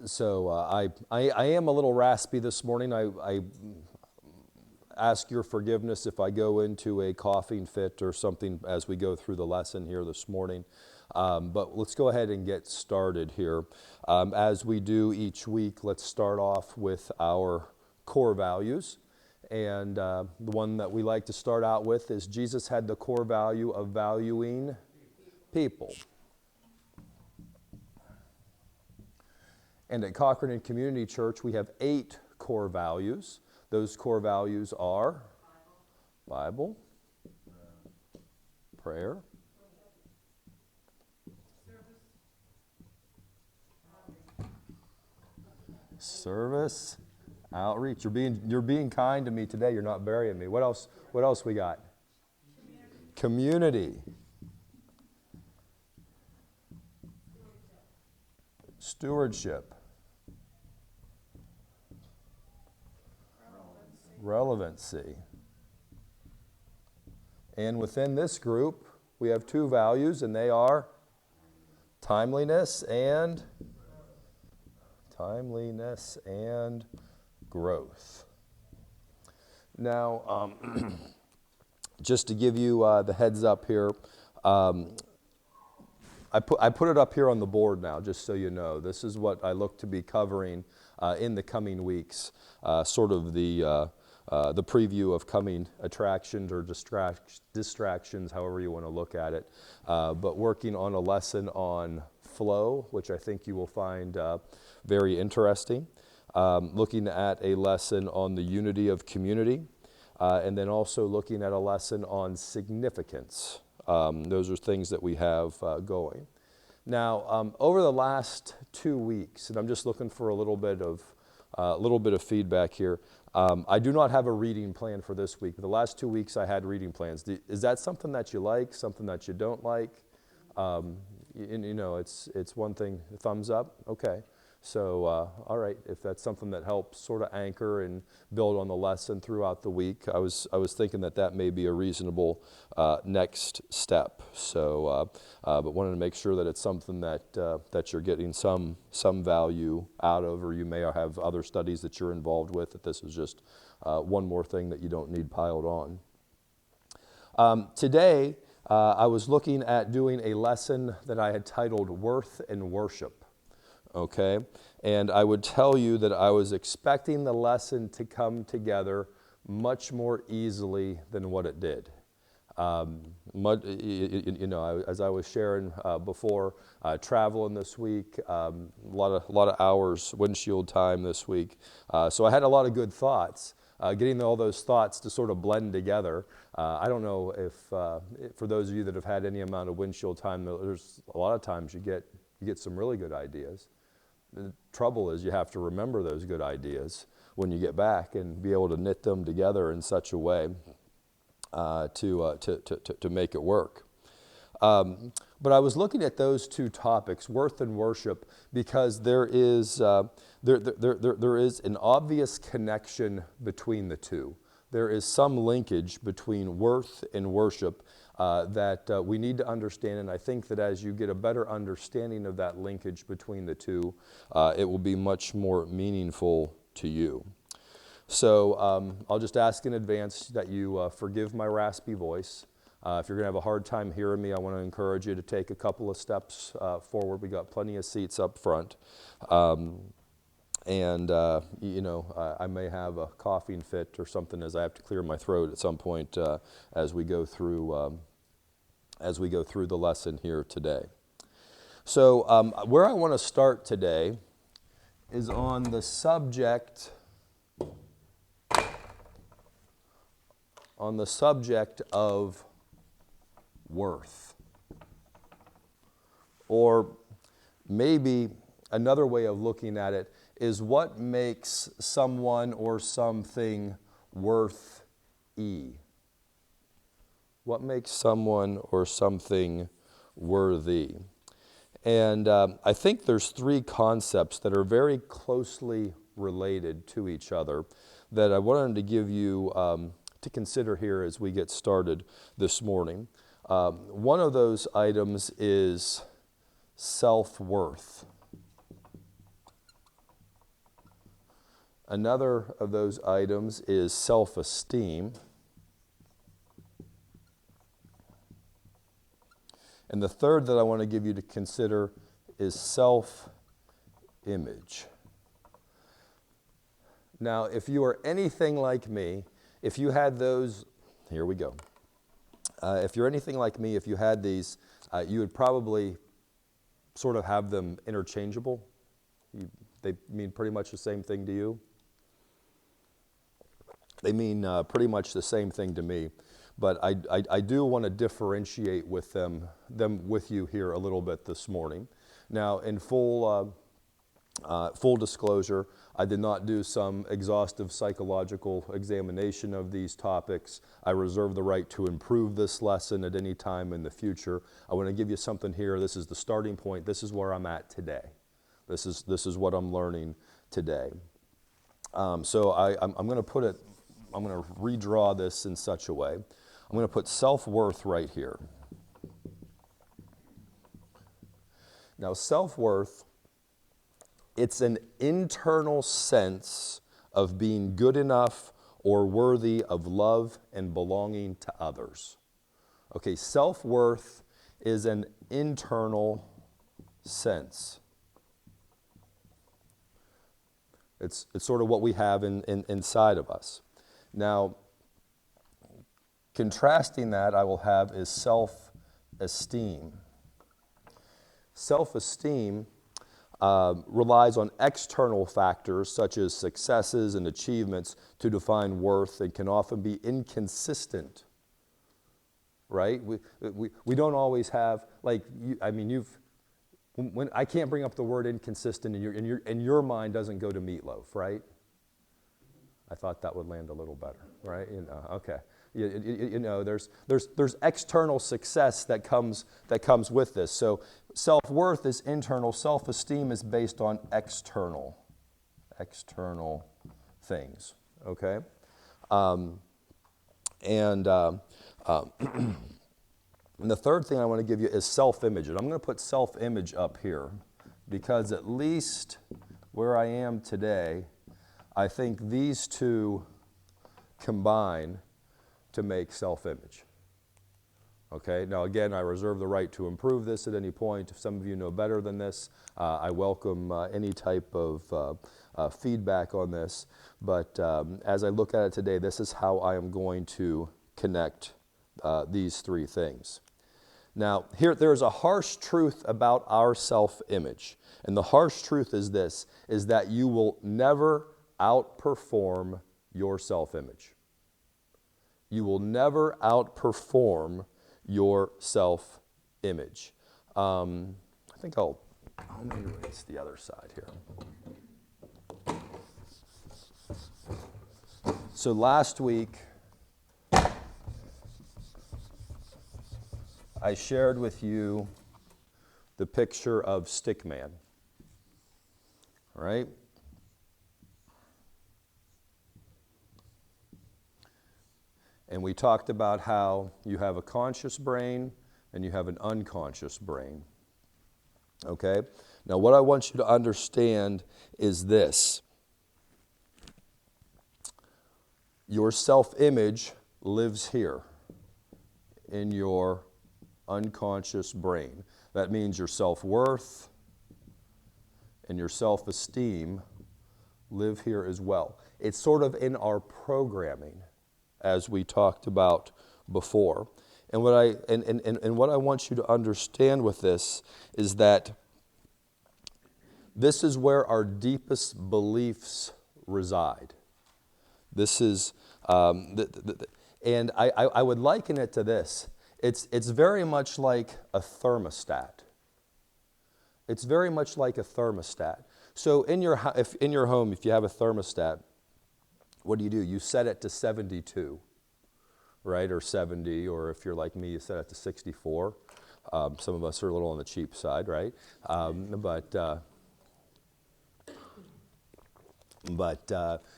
I am a little raspy this morning. I ask your forgiveness if I go into a coughing fit or something as we go through the lesson here this morning. But let's go ahead and get started here. As we do each week, let's start off with our core values. And the one that we like to start out with is Jesus had the core value of valuing people. And at Cochrane Community Church, we have 8 core values. Those core values are Bible, prayer, service, outreach. You're being kind to me today. You're not burying me. What else? What else we got? Community. Stewardship. Relevancy. And within this group, we have 2 values, and they are timeliness and growth. Now, just to give you the heads up here, I put it up here on the board now, just so you know. This is what I look to be covering in the coming weeks, sort of the preview of coming attractions or distractions, however you want to look at it. But working on a lesson on flow, which I think you will find very interesting. Looking at a lesson on the unity of community, and then also looking at a lesson on significance. Those are things that we have going. Now, over the last 2 weeks, and I'm just looking for a little bit of feedback here. I do not have a reading plan for this week. The last 2 weeks I had reading plans. Is that something that you like, something that you don't like? It's one thing, thumbs up, okay. So, all right, if that's something that helps sort of anchor and build on the lesson throughout the week, I was thinking that may be a reasonable next step. So, but wanted to make sure that it's something that you're getting some value out of, or you may have other studies that you're involved with, that this is just one more thing that you don't need piled on. Today, I was looking at doing a lesson that I had titled Worth and Worship. Okay, and I would tell you that I was expecting the lesson to come together much more easily than what it did. As I was sharing before, traveling this week, a lot of hours windshield time this week. So I had a lot of good thoughts. Getting all those thoughts to sort of blend together. I don't know if for those of you that have had any amount of windshield time, there's a lot of times you get some really good ideas. The trouble is you have to remember those good ideas when you get back and be able to knit them together in such a way to make it work. But I was looking at those 2 topics, worth and worship, because there is an obvious connection between the 2. There is some linkage between worth and worship that we need to understand, and I think that as you get a better understanding of that linkage between the 2, it will be much more meaningful to you. So I'll just ask in advance that you forgive my raspy voice. If you're going to have a hard time hearing me, I want to encourage you to take a couple of steps forward. We got plenty of seats up front. I may have a coughing fit or something as I have to clear my throat at some point as we go through the lesson here today. So where I want to start today is on the subject of worth. Or maybe another way of looking at it is what makes someone or something worth E. What makes someone or something worthy? And I think there's 3 concepts that are very closely related to each other that I wanted to give you to consider here as we get started this morning. One of those items is self-worth. Another of those items is self-esteem. And the third that I want to give you to consider is self-image. Now, if you are anything like me, if you had those, here we go. If you're anything like me, if you had these, you would probably sort of have them interchangeable. They mean pretty much the same thing to you. They mean pretty much the same thing to me. But I do want to differentiate with them with you here a little bit this morning. Now, in full disclosure, I did not do some exhaustive psychological examination of these topics. I reserve the right to improve this lesson at any time in the future. I want to give you something here. This is the starting point. This is where I'm at today. This is what I'm learning today. So I'm going to put it. I'm going to redraw this in such a way. I'm going to put self-worth right here. Now, self-worth, it's an internal sense of being good enough or worthy of love and belonging to others. Okay, self-worth is an internal sense. It's sort of what we have inside of us. Now, contrasting that I will have is self-esteem. Self-esteem relies on external factors such as successes and achievements to define worth and can often be inconsistent, right? We don't always have, like, when I can't bring up the word inconsistent and your mind doesn't go to meatloaf, right? I thought that would land a little better, right? Okay. You know, there's external success that comes with this. So self-worth is internal. Self-esteem is based on external things. Okay, and the third thing I want to give you is self-image. And I'm going to put self-image up here because at least where I am today, I think these two combine to make self-image. Okay, now again, I reserve the right to improve this at any point. If some of you know better than this, I welcome any type of feedback on this. But as I look at it today, this is how I am going to connect these three things. Now, here there's a harsh truth about our self-image. And the harsh truth is this, is that you will never outperform your self-image. You will never outperform your self-image. I think I'll erase the other side here. So last week, I shared with you the picture of Stickman, right? And we talked about how you have a conscious brain and you have an unconscious brain. Okay? Now, what I want you to understand is this. Your self-image lives here in your unconscious brain. That means your self-worth and your self-esteem live here as well. It's sort of in our programming, as we talked about before. And what I want you to understand with this is that this is where our deepest beliefs reside. This is, and I would liken it to this. It's very much like a thermostat. It's very much like a thermostat. So in your home, if you have a thermostat, what do? You set it to 72, right, or 70, or if you're like me, you set it to 64. Some of us are a little on the cheap side, right? But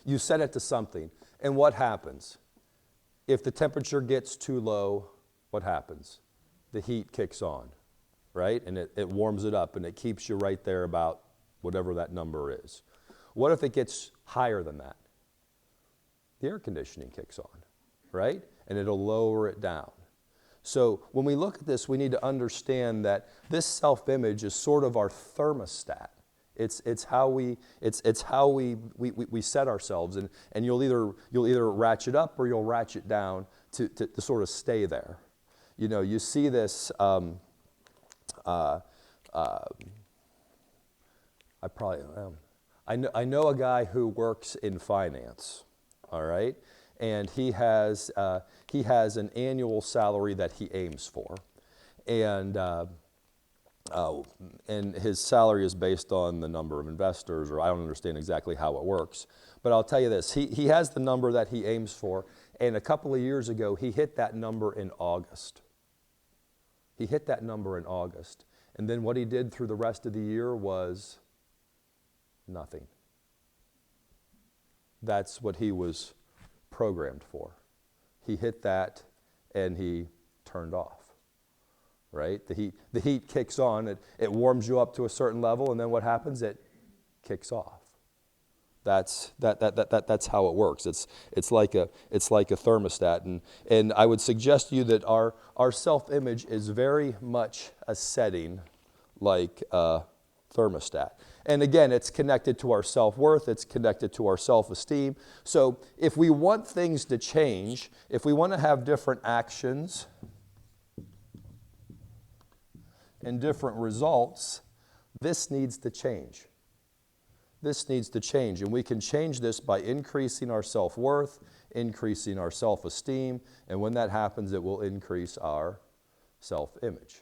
you set it to something, and what happens? If the temperature gets too low, what happens? The heat kicks on, right? And it warms it up, and it keeps you right there about whatever that number is. What if it gets higher than that? The air conditioning kicks on, right? And it'll lower it down. So when we look at this, we need to understand that this self-image is sort of our thermostat. It's how we set ourselves, and you'll either ratchet up or you'll ratchet down to sort of stay there. You know, you see this. I know a guy who works in finance. All right, and he has an annual salary that he aims for, and his salary is based on the number of investors, or I don't understand exactly how it works, but I'll tell you this: he has the number that he aims for, and a couple of years ago he hit that number in August. He hit that number in August, and then what he did through the rest of the year was nothing. That's what he was programmed for. He hit that and he turned off, right? The heat kicks on, it warms you up to a certain level, and then what happens? It kicks off. That's how it works. It's like a thermostat, and I would suggest to you that our self-image is very much a setting like a thermostat. And again, it's connected to our self-worth, it's connected to our self-esteem. So if we want things to change, if we want to have different actions and different results, this needs to change. This needs to change, and we can change this by increasing our self-worth, increasing our self-esteem, and when that happens, it will increase our self-image.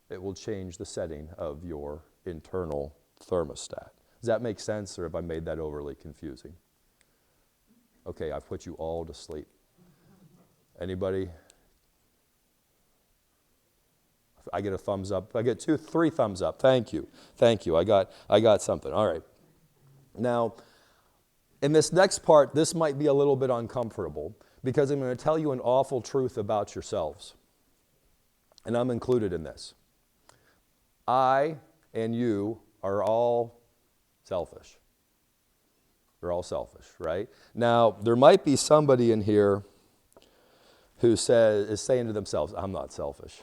It will change the setting of your internal thermostat. Does that make sense, or have I made that overly confusing? Okay, I've put you all to sleep. Anybody? I get a thumbs up. I get 2, 3 thumbs up. Thank you. Thank you. I got something. All right. Now, in this next part, this might be a little bit uncomfortable because I'm going to tell you an awful truth about yourselves. And I'm included in this. I and you are all selfish. We're all selfish, right? Now, there might be somebody in here who is saying to themselves, "I'm not selfish."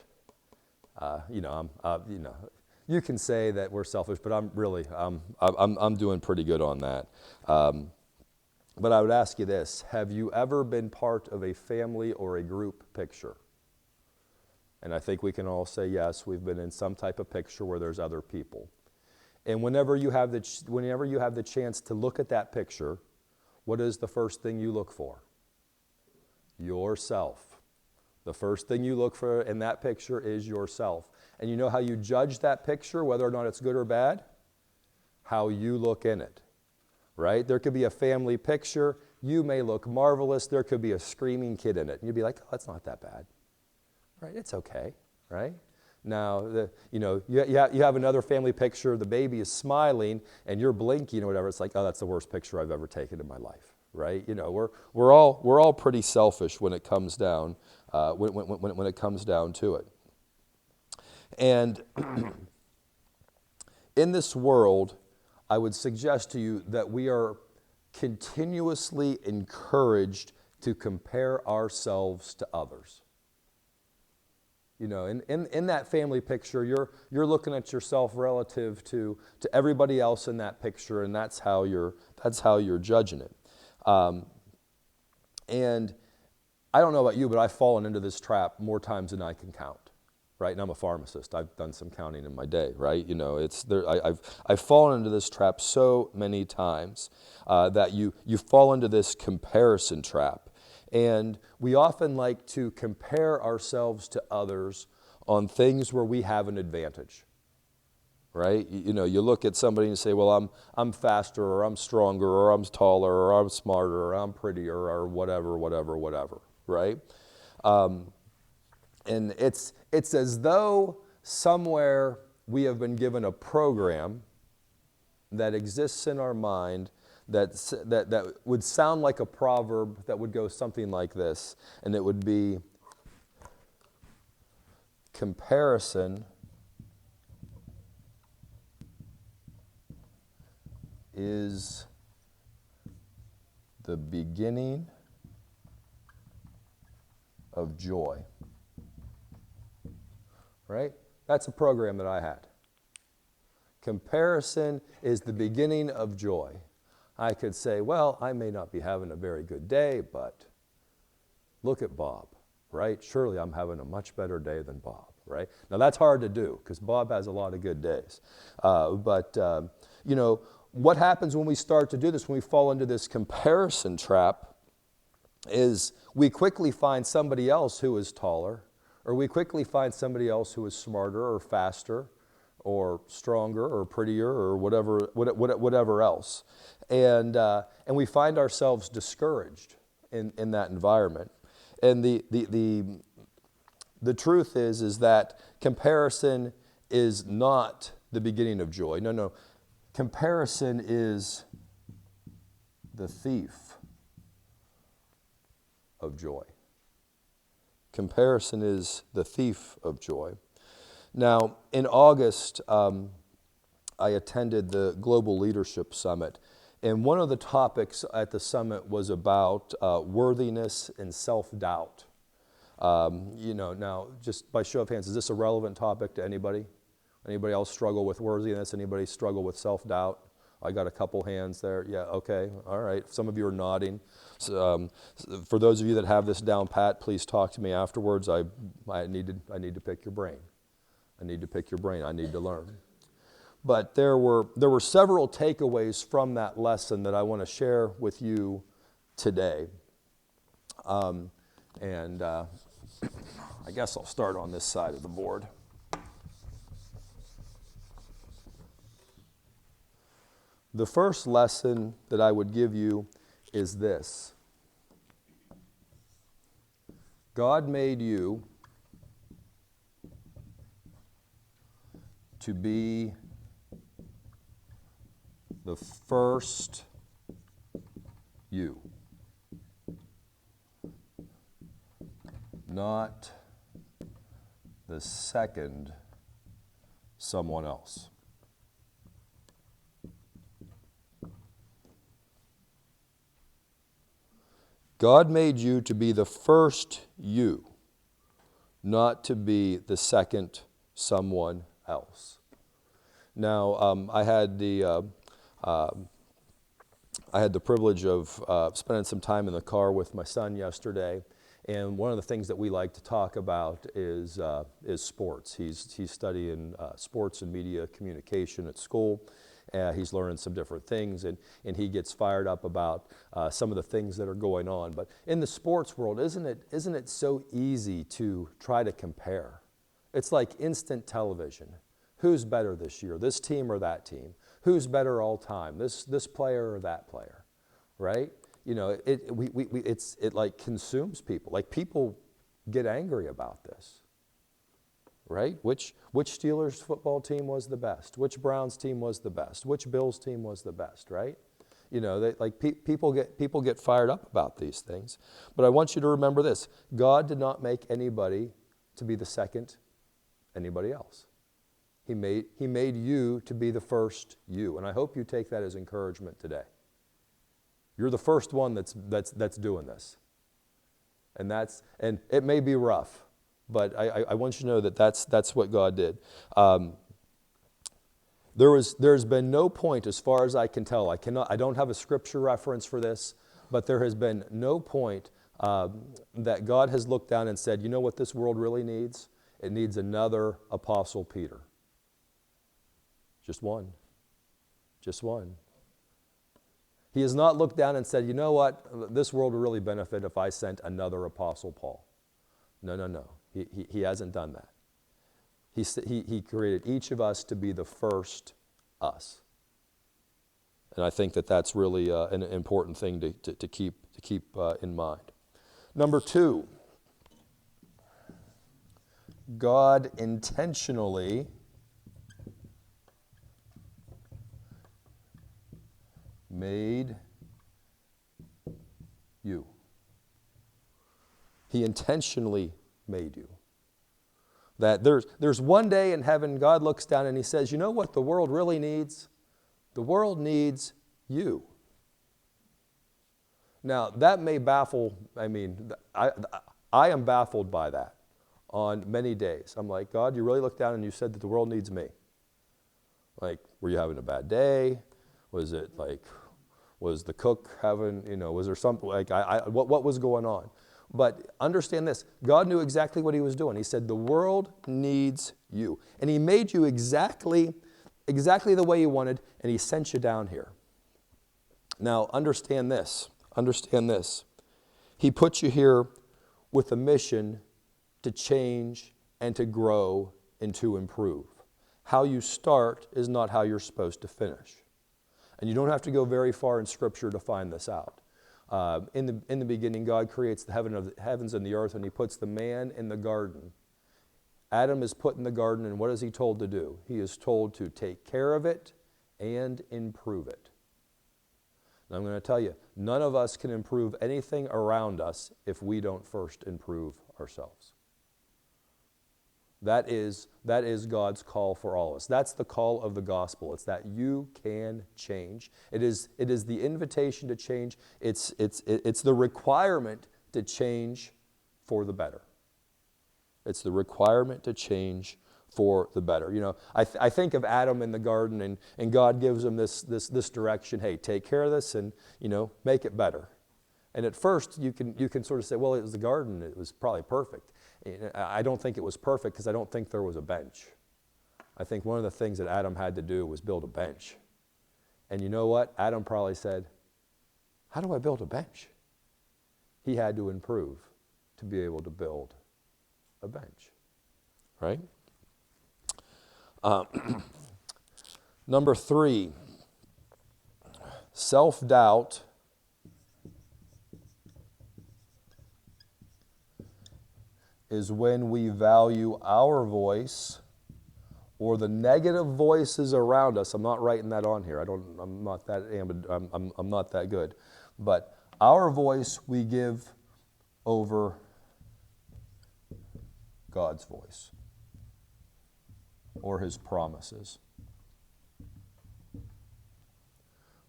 You can say that we're selfish, but I'm doing pretty good on that. But I would ask you this: have you ever been part of a family or a group picture? And I think we can all say yes. We've been in some type of picture where there's other people. And whenever you have the chance to look at that picture, what is the first thing you look for? Yourself. The first thing you look for in that picture is yourself. And you know how you judge that picture, whether or not it's good or bad? How you look in it, right? There could be a family picture. You may look marvelous. There could be a screaming kid in it. And you'd be like, "Oh, that's not that bad." Right? It's okay, right? Now, you have another family picture, the baby is smiling, and you're blinking or whatever. It's like, "Oh, that's the worst picture I've ever taken in my life," right? You know, we're all pretty selfish when it comes down when it comes down to it. And in this world, I would suggest to you that we are continuously encouraged to compare ourselves to others. You know, in that family picture, you're looking at yourself relative to everybody else in that picture, and that's how you're judging it. And I don't know about you, but I've fallen into this trap more times than I can count. Right, and I'm a pharmacist. I've done some counting in my day. Right, you know, I've fallen into this trap so many times that you fall into this comparison trap. And we often like to compare ourselves to others on things where we have an advantage, right? You know, you look at somebody and say, "Well, I'm faster, or I'm stronger, or I'm taller, or I'm smarter, or I'm prettier, or whatever, right?" And it's as though somewhere we have been given a program that exists in our mind that would sound like a proverb that would go something like this, and it would be, "Comparison is the beginning of joy. Right? That's a program that I had. Comparison is the beginning of joy. I could say, well, I may not be having a very good day, but look at Bob, right? Surely I'm having a much better day than Bob, right? Now that's hard to do because Bob has a lot of good days. You know, what happens when we start to do this, when we fall into this comparison trap, is we quickly find somebody else who is taller, or we quickly find somebody else who is smarter or faster or stronger or prettier or whatever else. And we find ourselves discouraged in that environment. And the truth is that comparison is not the beginning of joy. No. Comparison is the thief of joy. Comparison is the thief of joy. Now, in August, I attended the Global Leadership Summit, and one of the topics at the summit was about worthiness and self-doubt. You know, now, just by show of hands, is this a relevant topic to anybody? Anybody else struggle with worthiness? Anybody struggle with self-doubt? I got a couple hands there. Yeah, okay, all right. Some of you are nodding. So, for those of you that have this down pat, please talk to me afterwards. I need to pick your brain. I need to pick your brain. I need to learn. But there were several takeaways from that lesson that I want to share with you today. I guess I'll start on this side of the board. The first lesson that I would give you is this. God made you to be the first you, not the second someone else. God made you to be the first you, not to be the second someone else. Now, I had the privilege of spending some time in the car with my son yesterday, and one of the things that we like to talk about is sports. He's studying sports and media communication at school. He's learning some different things, and he gets fired up about some of the things that are going on. But in the sports world, isn't it so easy to try to compare? It's like instant television. Who's better this year, this team or that team? Who's better all time, this player or that player, right? You know, it like consumes people. Like people get angry about this. Right? Which Steelers football team was the best? Which Browns team was the best? Which Bills team was the best? Right? You know, people get fired up about these things. But I want you to remember this: God did not make anybody to be the second anybody else. He made you to be the first you, and I hope you take that as encouragement today. You're the first one that's doing this, and it may be rough. But I want you to know that that's what God did. There's been no point, as far as I can tell. I don't have a scripture reference for this, but there has been no point that God has looked down and said, you know what this world really needs? It needs another Apostle Peter. Just one. Just one. He has not looked down and said, you know what? This world would really benefit if I sent another Apostle Paul. No. He hasn't done that. He created each of us to be the first us. And I think that's really an important thing to keep in mind. Number 2, God intentionally made you. He intentionally made you. That there's one day in heaven, God looks down and he says, you know what the world really needs? The world needs you. Now, that may baffle, I am baffled by that on many days. I'm like, God, you really looked down and you said that the world needs me. Like, were you having a bad day? Was it like, was the cook having, was there something, like, what was going on? But understand this, God knew exactly what he was doing. He said, the world needs you. And he made you exactly the way he wanted, and he sent you down here. Now, understand this. He put you here with a mission to change and to grow and to improve. How you start is not how you're supposed to finish. And you don't have to go very far in Scripture to find this out. In the beginning, God creates the heavens and the earth, and he puts the man in the garden. Adam is put in the garden, and what is he told to do? He is told to take care of it and improve it. And I'm going to tell you, none of us can improve anything around us if we don't first improve ourselves. That is God's call for all of us. That's the call of the gospel. It's that you can change. It is the invitation to change. It's the requirement to change for the better. It's the requirement to change for the better. I think of Adam in the garden, and God gives him this direction. Hey, take care of this and, make it better. And at first, you can sort of say, well, it was the garden. It was probably perfect. I don't think it was perfect because I don't think there was a bench. I think one of the things that Adam had to do was build a bench. And you know what? Adam probably said, how do I build a bench? He had to improve to be able to build a bench, right? Number 3, self-doubt is when we value our voice or the negative voices around us. I'm not writing that on here. I'm not that good. But our voice we give over God's voice or his promises.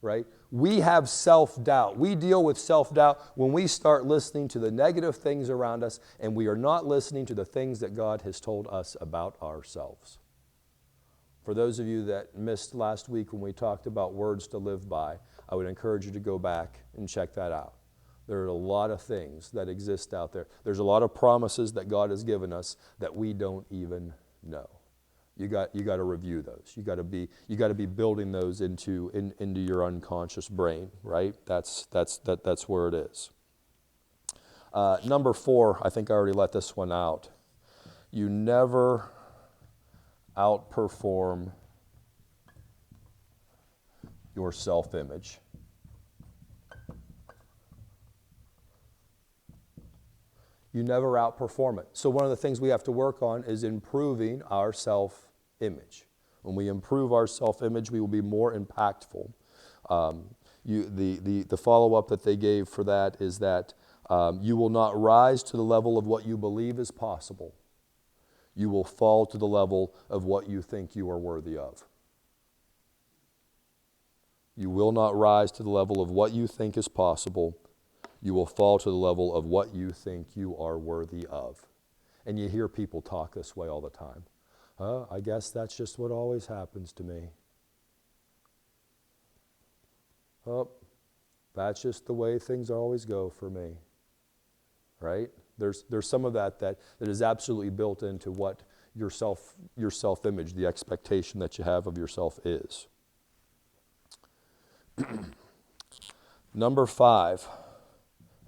Right? We have self-doubt. We deal with self-doubt when we start listening to the negative things around us and we are not listening to the things that God has told us about ourselves. For those of you that missed last week when we talked about words to live by, I would encourage you to go back and check that out. There are a lot of things that exist out there. There's a lot of promises that God has given us that we don't even know. You got to review those. You got to be building those into your unconscious brain, right? That's where it is. Number 4, I think I already let this one out. You never outperform your self-image. You never outperform it. So one of the things we have to work on is improving our self-image. When we improve our self-image, we will be more impactful. The follow-up that they gave for that is that you will not rise to the level of what you believe is possible. You will fall to the level of what you think you are worthy of. You will not rise to the level of what you think is possible. You will fall to the level of what you think you are worthy of. And you hear people talk this way all the time. I guess that's just what always happens to me. That's just the way things always go for me. Right? There's some of that is absolutely built into what your self-image, the expectation that you have of yourself is. Number 5,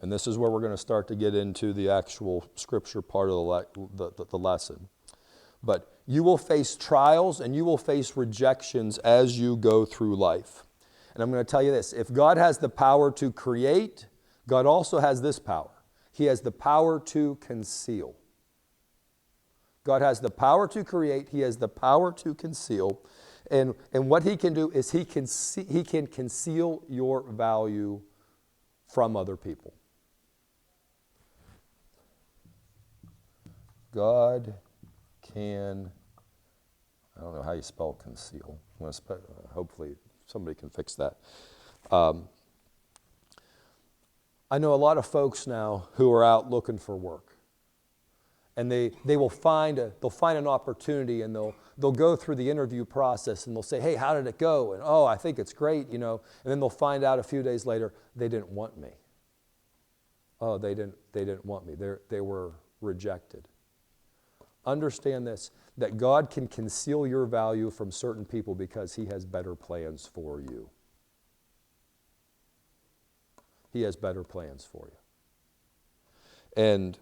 and this is where we're going to start to get into the actual scripture part of the lesson. But you will face trials and you will face rejections as you go through life. And I'm going to tell you this, if God has the power to create, God also has this power. He has the power to conceal. God has the power to create. He has the power to conceal. And what he can do is he can conceal your value from other people. God can, I don't know how you spell conceal. Hopefully somebody can fix that. I know a lot of folks now who are out looking for work. And they will they'll find an opportunity, and they'll go through the interview process, and they'll say, hey, how did it go? And oh, I think it's great, And then they'll find out a few days later, they didn't want me. Oh, they didn't want me. They were rejected. Understand this, that God can conceal your value from certain people because He has better plans for you. He has better plans for you. And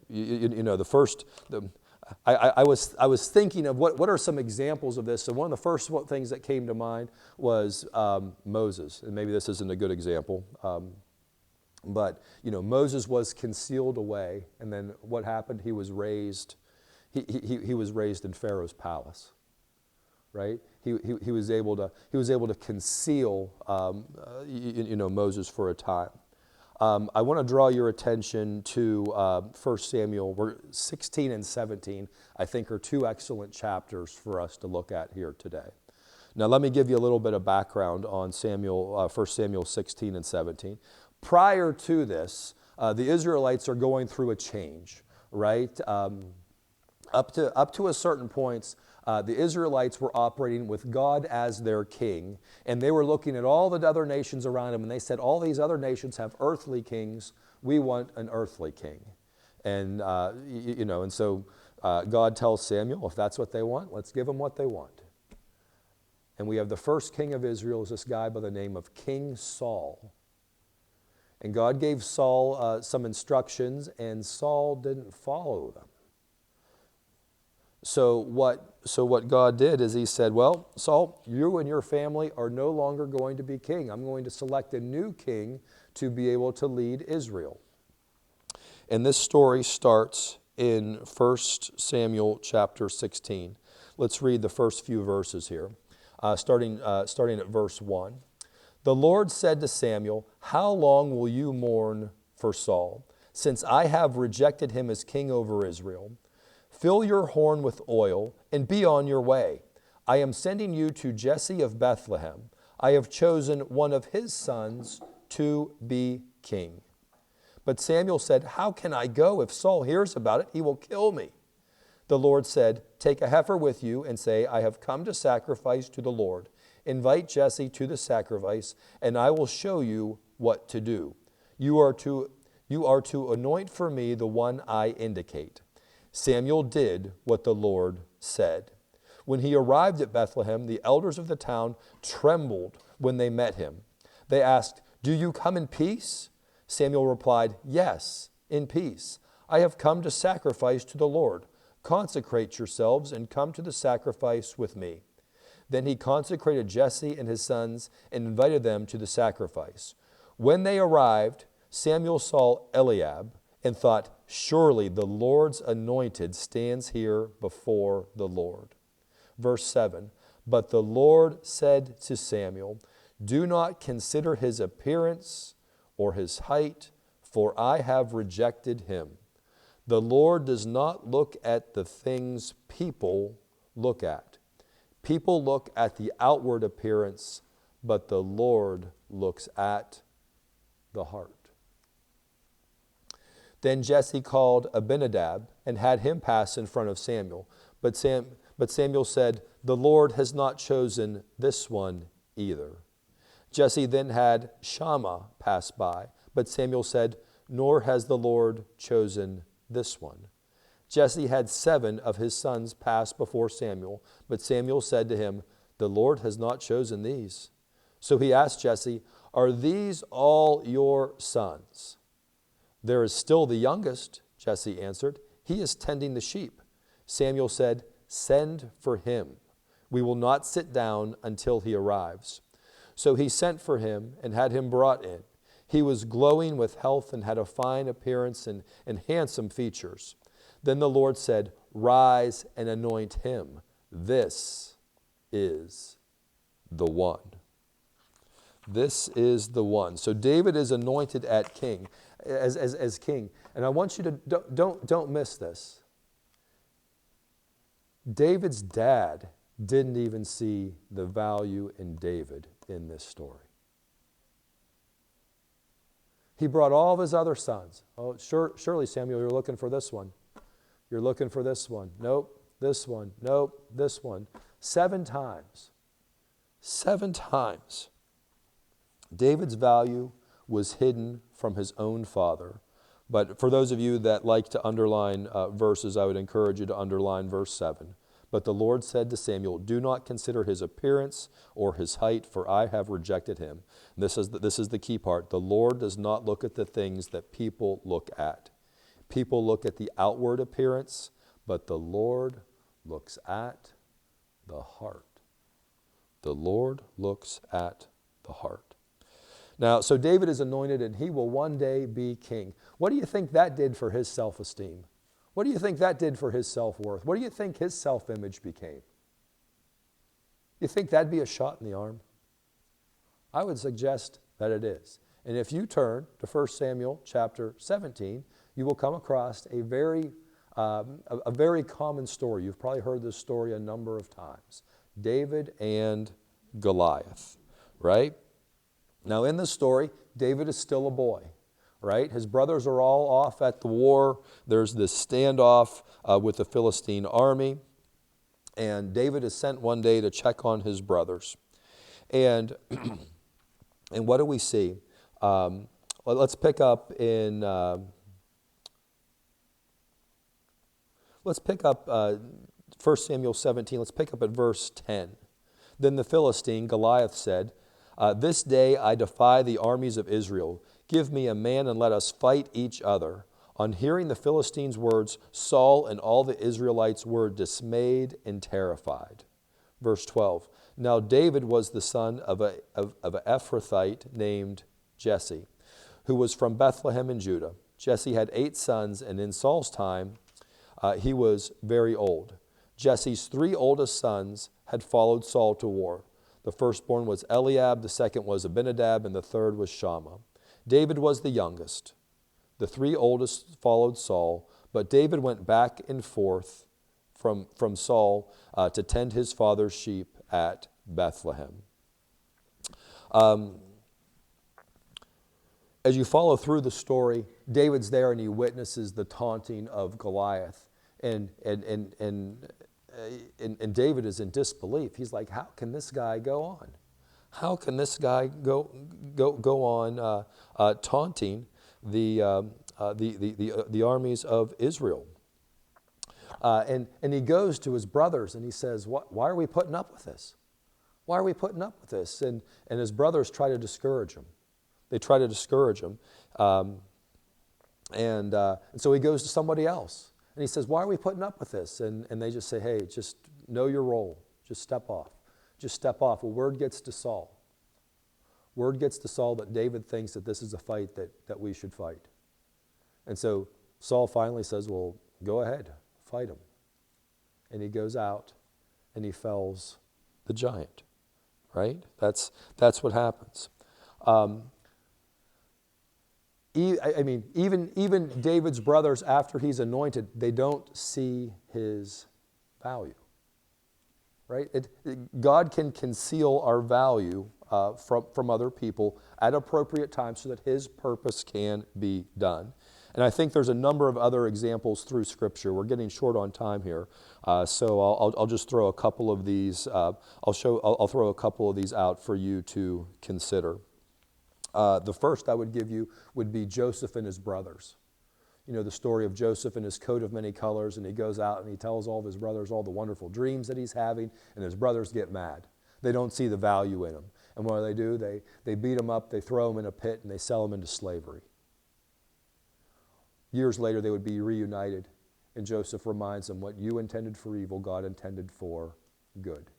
I was thinking of what are some examples of this. And one of the first things that came to mind was Moses. And maybe this isn't a good example, but Moses was concealed away, and then what happened? He was raised. He was raised in Pharaoh's palace, right? He was able to conceal Moses for a time. I want to draw your attention to 1 Samuel 16 and 17, I think are two excellent chapters for us to look at here today. Now let me give you a little bit of background on 1 Samuel 16 and 17. Prior to this, the Israelites are going through a change, right? Up to a certain point, the Israelites were operating with God as their king, and they were looking at all the other nations around them, and they said, all these other nations have earthly kings. We want an earthly king. And, and so God tells Samuel, if that's what they want, let's give them what they want. And we have the first king of Israel is this guy by the name of King Saul. And God gave Saul some instructions, and Saul didn't follow them. So what God did is He said, well, Saul, you and your family are no longer going to be king. I'm going to select a new king to be able to lead Israel. And this story starts in 1 Samuel chapter 16. Let's read the first few verses here, starting at verse 1. The Lord said to Samuel, how long will you mourn for Saul, since I have rejected him as king over Israel? Fill your horn with oil and be on your way. I am sending you to Jesse of Bethlehem. I have chosen one of his sons to be king. But Samuel said, how can I go? If Saul hears about it, he will kill me. The Lord said, take a heifer with you and say, I have come to sacrifice to the Lord. Invite Jesse to the sacrifice, and I will show you what to do. You are to anoint for me the one I indicate. Samuel did what the Lord said. When he arrived at Bethlehem, the elders of the town trembled when they met him. They asked, do you come in peace? Samuel replied, yes, in peace. I have come to sacrifice to the Lord. Consecrate yourselves and come to the sacrifice with me. Then he consecrated Jesse and his sons and invited them to the sacrifice. When they arrived, Samuel saw Eliab and thought, surely the Lord's anointed stands here before the Lord. Verse 7, but the Lord said to Samuel, do not consider his appearance or his height, for I have rejected him. The Lord does not look at the things people look at. People look at the outward appearance, but the Lord looks at the heart. Then Jesse called Abinadab and had him pass in front of Samuel. But Samuel said, the Lord has not chosen this one either. Jesse then had Shammah pass by, but Samuel said, nor has the Lord chosen this one. Jesse had 7 of his sons pass before Samuel, but Samuel said to him, the Lord has not chosen these. So he asked Jesse, are these all your sons? There is still the youngest, Jesse answered. He is tending the sheep. Samuel said, send for him. We will not sit down until he arrives. So he sent for him and had him brought in. He was glowing with health and had a fine appearance and handsome features. Then the Lord said, rise and anoint him. This is the one. This is the one. So David is anointed as king. And I want you to, don't miss this. David's dad didn't even see the value in David in this story. He brought all of his other sons. Oh, surely, Samuel, you're looking for this one. You're looking for this one. Nope, this one. Nope, this one. 7 times. 7 times. David's value was hidden from his own father. But for those of you that like to underline verses, I would encourage you to underline verse 7. But the Lord said to Samuel, do not consider his appearance or his height, for I have rejected him. And this is the key part. The Lord does not look at the things that people look at. People look at the outward appearance, but the Lord looks at the heart. The Lord looks at the heart. Now, so David is anointed and he will one day be king. What do you think that did for his self-esteem? What do you think that did for his self-worth? What do you think his self-image became? You think that'd be a shot in the arm? I would suggest that it is. And if you turn to 1 Samuel chapter 17, you will come across a very common story. You've probably heard this story a number of times. David and Goliath, right? Now in this story, David is still a boy, right? His brothers are all off at the war. There's this standoff with the Philistine army. And David is sent one day to check on his brothers. And, and what do we see? Let's pick up in... Let's pick up 1 Samuel 17. Let's pick up at verse 10. Then the Philistine, Goliath, said, this day I defy the armies of Israel. Give me a man and let us fight each other. On hearing the Philistines' words, Saul and all the Israelites were dismayed and terrified. Verse 12. Now David was the son of an Ephrathite named Jesse, who was from Bethlehem in Judah. Jesse had 8 sons, and in Saul's time he was very old. Jesse's 3 oldest sons had followed Saul to war. The firstborn was Eliab, the second was Abinadab, and the third was Shammah. David was the youngest. The 3 oldest followed Saul, but David went back and forth from Saul to tend his father's sheep at Bethlehem. As you follow through the story, David's there and he witnesses the taunting of Goliath. And David is in disbelief. He's like, how can this guy go on? How can this guy go on taunting the armies of Israel? And he goes to his brothers and he says, why are we putting up with this? Why are we putting up with this? And his brothers try to discourage him. They try to discourage him. And so he goes to somebody else. And he says, why are we putting up with this? And they just say, hey, just know your role. Just step off. Just step off. Well, word gets to Saul. Word gets to Saul that David thinks that this is a fight that we should fight. And so Saul finally says, well, go ahead, fight him. And he goes out and he fells the giant, right? That's what happens. Even David's brothers, after he's anointed, they don't see his value, right? God can conceal our value from other people at appropriate times so that his purpose can be done. And I think there's a number of other examples through Scripture. We're getting short on time here, so I'll just throw a couple of these. I'll throw a couple of these out for you to consider. The first I would give you would be Joseph and his brothers. You know, the story of Joseph and his coat of many colors, and he goes out and he tells all of his brothers all the wonderful dreams that he's having, and his brothers get mad. They don't see the value in him. And what do? They beat him up, they throw him in a pit, and they sell him into slavery. Years later, they would be reunited, and Joseph reminds them, what you intended for evil, God intended for good.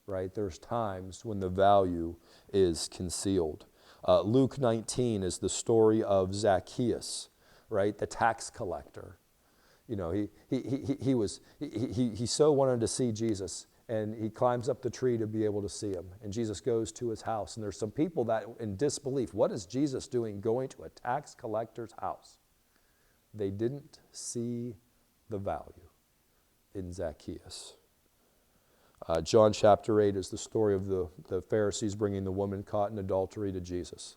Right? There's times when the value is concealed. Luke 19 is the story of Zacchaeus, right? The tax collector. You know, he so wanted to see Jesus, and he climbs up the tree to be able to see him. And Jesus goes to his house, and there's some people that in disbelief, what is Jesus doing going to a tax collector's house? They didn't see the value in Zacchaeus. John chapter 8 is the story of the Pharisees bringing the woman caught in adultery to Jesus.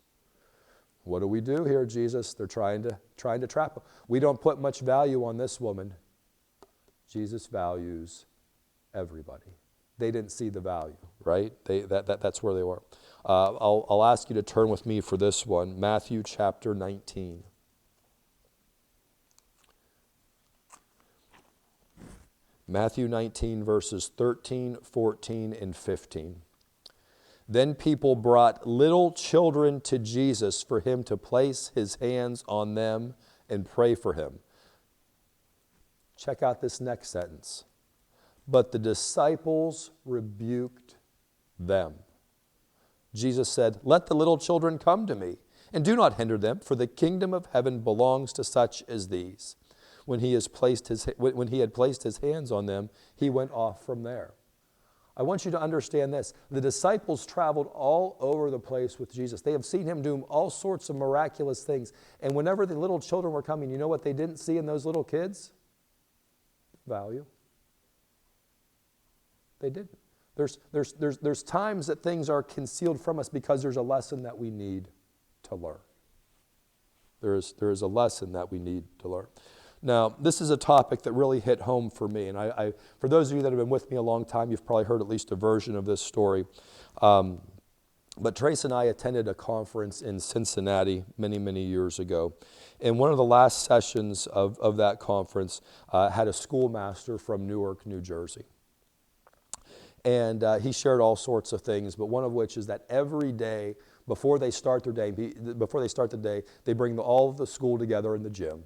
What do we do here, Jesus? They're trying to trap him. We don't put much value on this woman. Jesus values everybody. They didn't see the value, right? That's where they were. I'll ask you to turn with me for this one, Matthew chapter 19. Matthew 19, verses 13, 14, and 15. Then people brought little children to Jesus for him to place his hands on them and pray for him. Check out this next sentence. But the disciples rebuked them. Jesus said, "Let the little children come to me, and do not hinder them, for the kingdom of heaven belongs to such as these." When he had placed his hands on them, he went off from there. I want you to understand this. The disciples traveled all over the place with Jesus. They have seen him do all sorts of miraculous things. And whenever the little children were coming, you know what they didn't see in those little kids? Value. They didn't. There's times that things are concealed from us because there's a lesson that we need to learn. There is a lesson that we need to learn. Now, this is a topic that really hit home for me. And I for those of you that have been with me a long time, you've probably heard at least a version of this story. But Trace and I attended a conference in Cincinnati many, many years ago. And one of the last sessions of that conference had a schoolmaster from Newark, New Jersey. And he shared all sorts of things, but one of which is that every day before they start the day, they bring all of the school together in the gym.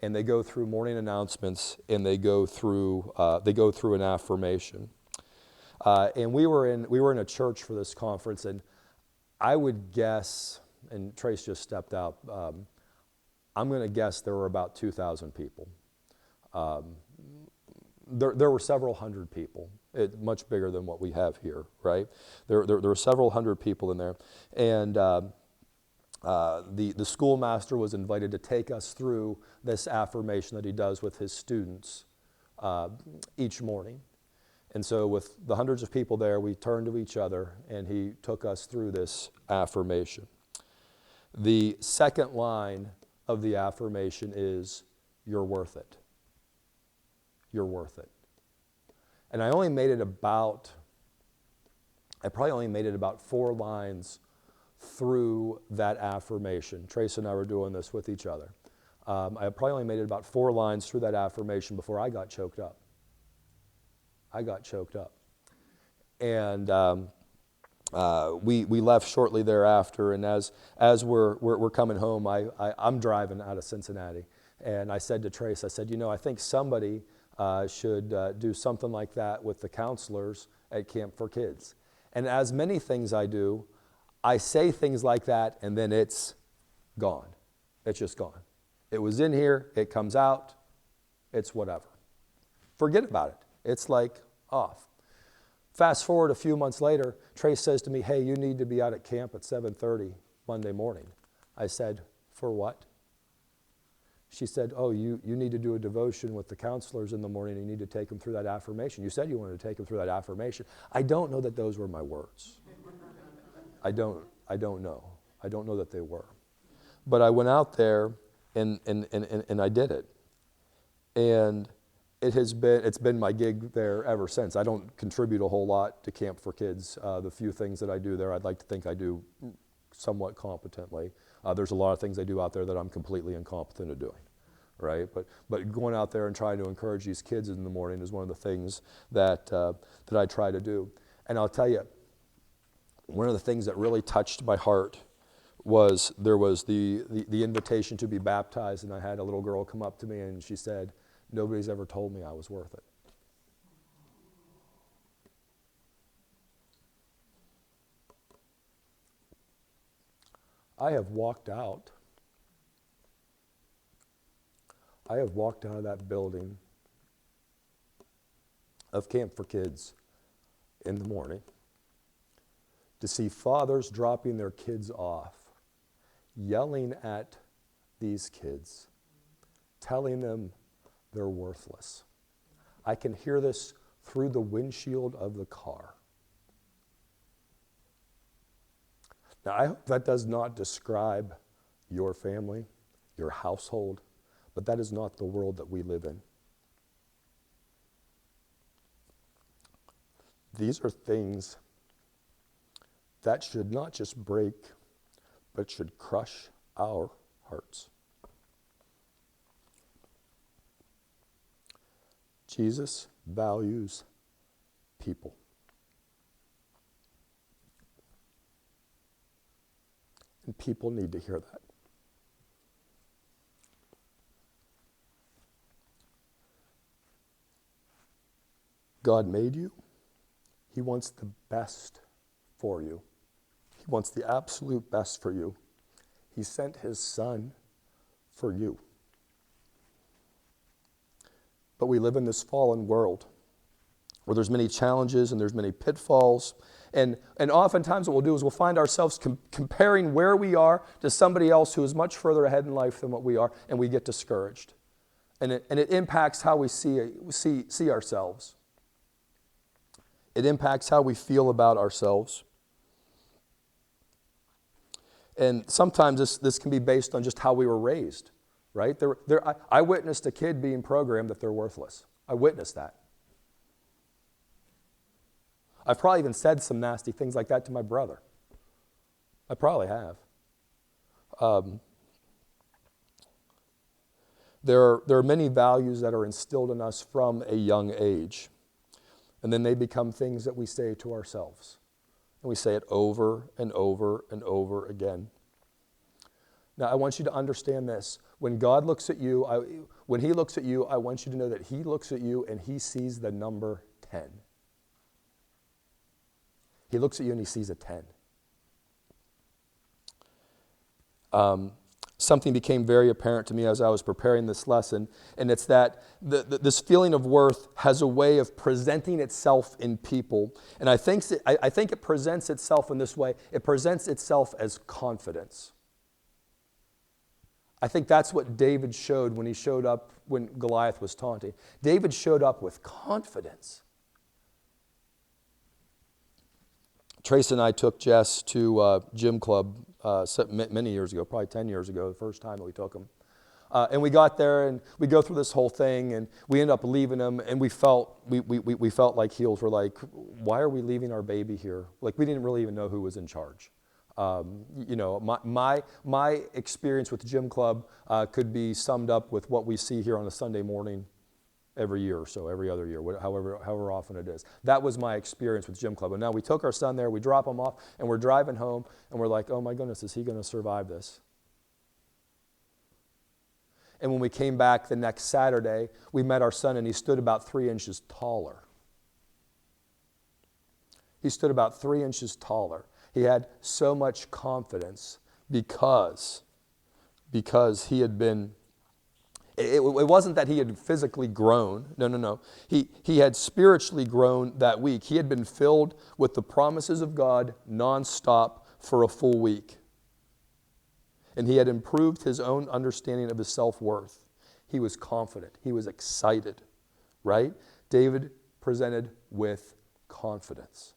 And they go through morning announcements, and they go through an affirmation. And we were in a church for this conference, and I would guess, and Trace just stepped out. I'm going to guess there were about 2,000 people. There were several hundred people, much bigger than what we have here, right? There were several hundred people in there, and the schoolmaster was invited to take us through this affirmation that he does with his students each morning. And so with the hundreds of people there, we turned to each other and he took us through this affirmation. The second line of the affirmation is, "You're worth it." You're worth it. And I probably only made it about 4 lines through that affirmation. Trace and I were doing this with each other. I probably only made it about 4 lines through that affirmation before I got choked up. And we left shortly thereafter, and as we're coming home, I'm driving out of Cincinnati, and I said to Trace, I said, I think somebody should do something like that with the counselors at Camp for Kids. And as many things I do, I say things like that, and then it's gone. It's just gone. It was in here, it comes out, it's whatever. Forget about it. It's like off. Fast forward a few months later, Trace says to me, "Hey, you need to be out at camp at 7:30 Monday morning." I said, "For what?" She said, "Oh, you need to do a devotion with the counselors in the morning. You need to take them through that affirmation. You said you wanted to take them through that affirmation." I don't know that those were my words. I don't know. I don't know that they were. But I went out there and I did it. And it's been my gig there ever since. I don't contribute a whole lot to Camp for Kids. The few things that I do there, I'd like to think I do somewhat competently. There's a lot of things I do out there that I'm completely incompetent at doing, right? But going out there and trying to encourage these kids in the morning is one of the things that I try to do. And I'll tell you, one of the things that really touched my heart was there was the invitation to be baptized, and I had a little girl come up to me and she said, "Nobody's ever told me I was worth it." I have walked out of that building of Camp for Kids in the morning to see fathers dropping their kids off, yelling at these kids, telling them they're worthless. I can hear this through the windshield of the car. Now, I hope that does not describe your family, your household, but that is not the world that we live in. These are things that should not just break, but should crush our hearts. Jesus values people. And people need to hear that. God made you. He wants the best for you. He wants the absolute best for you. He sent his son for you. But we live in this fallen world where there's many challenges and there's many pitfalls. And oftentimes what we'll do is we'll find ourselves comparing where we are to somebody else who is much further ahead in life than what we are, and we get discouraged. And it impacts how we see ourselves. It impacts how we feel about ourselves. And sometimes this can be based on just how we were raised, right? I witnessed a kid being programmed that they're worthless. I witnessed that. I've probably even said some nasty things like that to my brother. I probably have. There are many values that are instilled in us from a young age. And then they become things that we say to ourselves. And we say it over and over and over again. Now, I want you to understand this. When God looks at you, when he looks at you, I want you to know that he looks at you and he sees the number 10. He looks at you and he sees a 10. Something became very apparent to me as I was preparing this lesson, and it's that this feeling of worth has a way of presenting itself in people. And I think it presents itself in this way. It presents itself as confidence. I think that's what David showed when he showed up when Goliath was taunting. David showed up with confidence. Trace and I took Jess to gym club many years ago, probably 10 years ago, the first time that we took him. And we got there and we go through this whole thing and we end up leaving him, and we felt like heels. We're like, why are we leaving our baby here? Like, we didn't really even know who was in charge. My experience with the gym club could be summed up with what we see here on a Sunday morning every year or so, every other year, however often it is. That was my experience with gym club. And now we took our son there, we drop him off, and we're driving home, and we're like, oh my goodness, is he going to survive this? And when we came back the next Saturday, we met our son, and he stood about 3 inches taller. He stood about 3 inches taller. He had so much confidence because he had been. It wasn't that he had physically grown. No. He had spiritually grown that week. He had been filled with the promises of God nonstop for a full week. And he had improved his own understanding of his self-worth. He was confident. He was excited, right? David presented with confidence.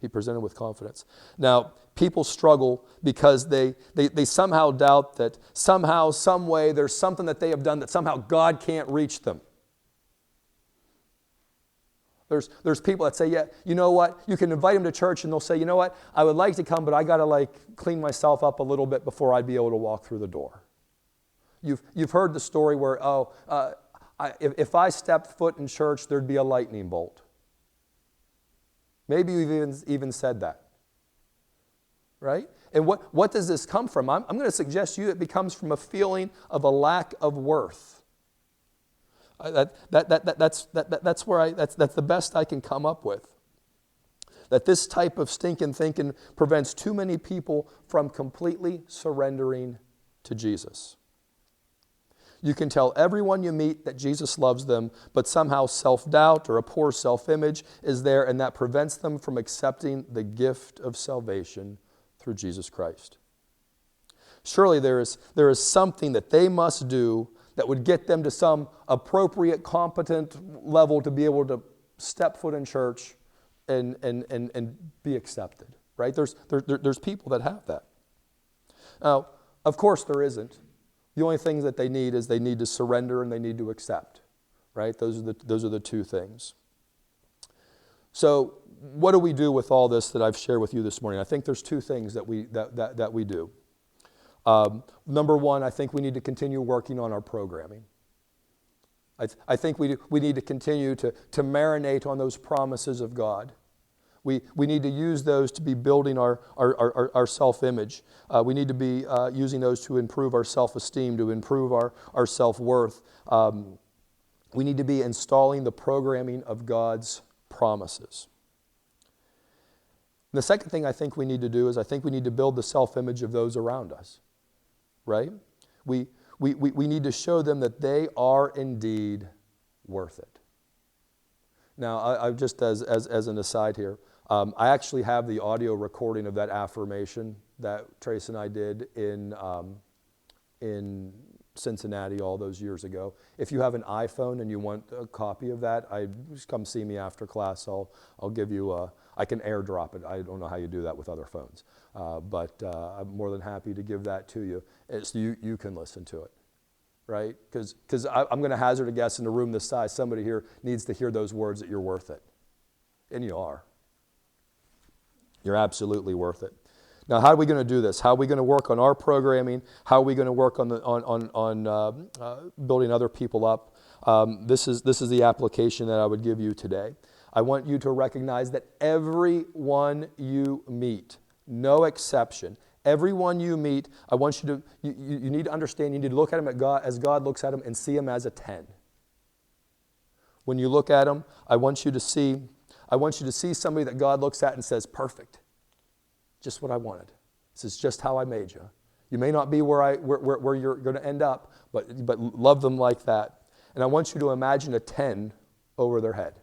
He presented with confidence. Now, people struggle because they somehow doubt that somehow, some way, there's something that they have done that somehow God can't reach them. There's people that say, yeah, you know what? You can invite them to church and they'll say, you know what? I would like to come, but I got to clean myself up a little bit before I'd be able to walk through the door. You've heard the story where, if I stepped foot in church, there'd be a lightning bolt. Maybe you've even said that, right? And what does this come from? I'm going to suggest to you it becomes from a feeling of a lack of worth. That's the best I can come up with. That this type of stinking thinking prevents too many people from completely surrendering to Jesus. You can tell everyone you meet that Jesus loves them, but somehow self-doubt or a poor self-image is there, and that prevents them from accepting the gift of salvation through Jesus Christ. Surely there is something that they must do that would get them to some appropriate, competent level to be able to step foot in church and be accepted, right? There's people that have that. Now, Of course there isn't. The only things that they need is they need to surrender and they need to accept, right? Those are the two things. So what do we do with all this that I've shared with you this morning? I think there's two things that we do. Number one, I think we need to continue working on our programming. I think we need to continue to marinate on those promises of God. We need to use those to be building our self-image. We need to be using those to improve our self-esteem, to improve our self-worth. We need to be installing the programming of God's promises. And the second thing I think we need to do is I think we need to build the self-image of those around us, right? We need to show them that they are indeed worth it. Now, I just as an aside here, I actually have the audio recording of that affirmation that Trace and I did in Cincinnati all those years ago. If you have an iPhone and you want a copy of that, just come see me after class. I'll give you I can airdrop it. I don't know how you do that with other phones, but I'm more than happy to give that to you so you can listen to it, right? Because I'm going to hazard a guess in a room this size, somebody here needs to hear those words that you're worth it, and you are. You're absolutely worth it. Now, how are we going to do this? How are we going to work on our programming? How are we going to work on building other people up? This is the application that I would give you today. I want you to recognize that everyone you meet, no exception, everyone you meet, I want you to, you need to understand, you need to look at him as God looks at him and see him as a 10. When you look at him, I want you to see somebody that God looks at and says, perfect. Just what I wanted. This is just how I made you. You may not be where you're going to end up, but love them like that. And I want you to imagine a 10 over their head.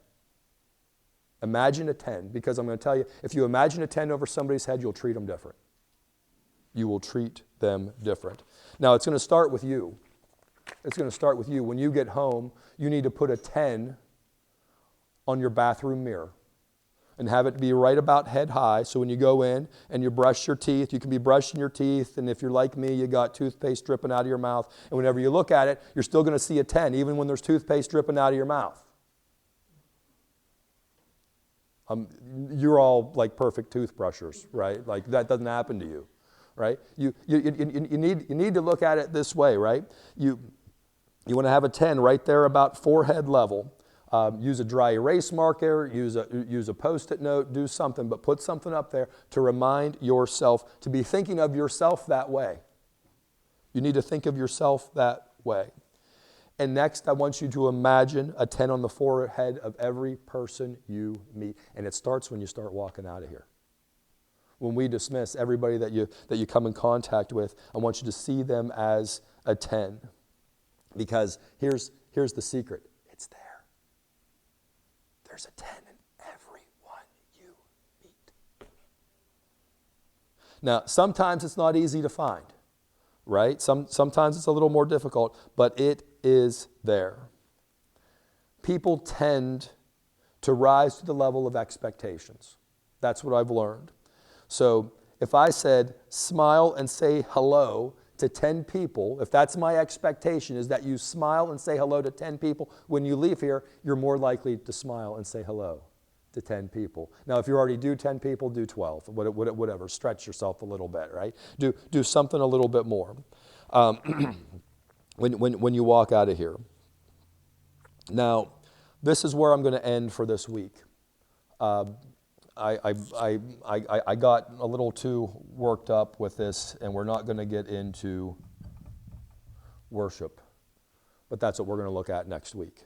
Imagine a 10, because I'm going to tell you, if you imagine a 10 over somebody's head, you'll treat them different. You will treat them different. Now, it's going to start with you. It's going to start with you. When you get home, you need to put a 10 on your bathroom mirror and have it be right about head high, so when you go in and you brush your teeth, you can be brushing your teeth, and if you're like me, you got toothpaste dripping out of your mouth, and whenever you look at it, you're still going to see a 10, even when there's toothpaste dripping out of your mouth. You're all like perfect toothbrushers, right? Like that doesn't happen to you, right? You need to look at it this way, right? You want to have a 10 right there about forehead level. Use a dry erase marker, use a Post-it note, do something, but put something up there to remind yourself, to be thinking of yourself that way. You need to think of yourself that way. And next, I want you to imagine a 10 on the forehead of every person you meet. And it starts when you start walking out of here. When we dismiss everybody that you come in contact with, I want you to see them as a 10. Because here's the secret. It's there. There's a 10 in everyone you meet. Now, sometimes it's not easy to find, right? Sometimes it's a little more difficult, but it is there. People tend to rise to the level of expectations. That's what I've learned. So if I said, smile and say hello to 10 people, if that's my expectation, is that you smile and say hello to 10 people, when you leave here, you're more likely to smile and say hello to 10 people. Now, if you already do 10 people, do 12, whatever. Stretch yourself a little bit, right? Do something a little bit more when you walk out of here. Now, this is where I'm going to end for this week. I got a little too worked up with this, and we're not going to get into worship, but that's what we're going to look at next week.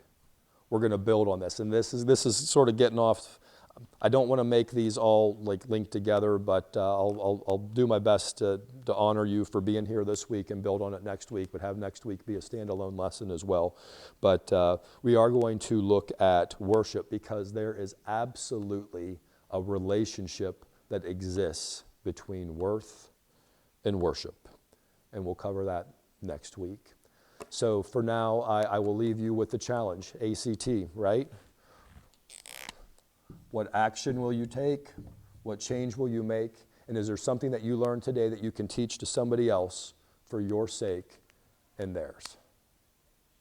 We're going to build on this, and this is sort of getting off. I don't want to make these all like linked together, but I'll do my best to honor you for being here this week and build on it next week, but have next week be a standalone lesson as well. But we are going to look at worship, because there is absolutely a relationship that exists between worth and worship. And we'll cover that next week. So for now, I will leave you with the challenge, ACT, right? What action will you take? What change will you make? And is there something that you learned today that you can teach to somebody else for your sake and theirs.